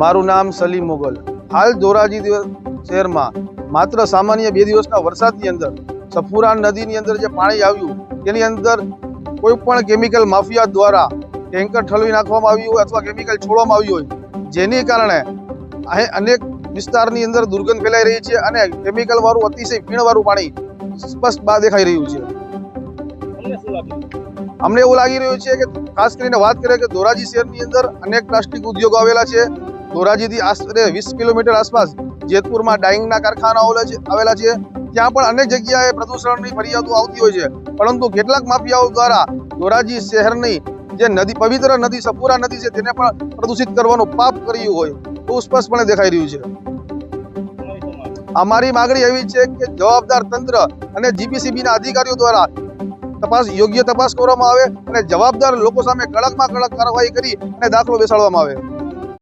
મારું નામ સલીમ મોગલ। હાલ ધોરાજી શહેરમાં માત્ર સામાન્ય 2 દિવસના વરસાદની અંદર સફુરા નદીની અંદર જે પાણી આવ્યું તેની અંદર કોઈ પણ કેમિકલ માફિયા દ્વારા ટેન્કર ઠલવી નાખવામાં આવ્યું હોય અથવા કેમિકલ છોડવામાં આવ્યું હોય, જેને કારણે અનેક વિસ્તારની અંદર દુર્ગંધ ફેલાઈ રહી છે અને કેમિકલ વાળું અતિશય પીણવાળું પાણી સ્પષ્ટ બહાર દેખાઈ રહ્યું છે। અમને એવું લાગી રહ્યું છે કે ખાસ કરીને વાત કરીએ કે ધોરાજી શહેરની અંદર અનેક પ્લાસ્ટિક ઉદ્યોગો આવેલા છે। ધોરાજીથી આશરે 20 કિલોમીટર આસપાસ જેતપુરમાં ડાઇંગના કારખાના આવેલા છે। ત્યાં પણ અનેક જગ્યાએ પ્રદૂષણની ફરિયાદો આવતી હોય છે, પરંતુ કેટલાક માફિયાઓ દ્વારા ધોરાજી શહેરની જે નદી, પવિત્ર નદી સફુરા નદી છે, તેને પણ પ્રદૂષિત કરવાનું પાપ કર્યું હોય એવું સ્પષ્ટપણે દેખાઈ રહ્યું છે। અમારી માગણી એવી છે કે જવાબદાર તંત્ર અને જીપીસીબીના અધિકારીઓ દ્વારા યોગ્ય તપાસ કરવામાં આવે અને જવાબદાર લોકો સામે કડકમાં કડક કાર્યવાહી કરી અને દાખલો બેસાડવામાં આવે।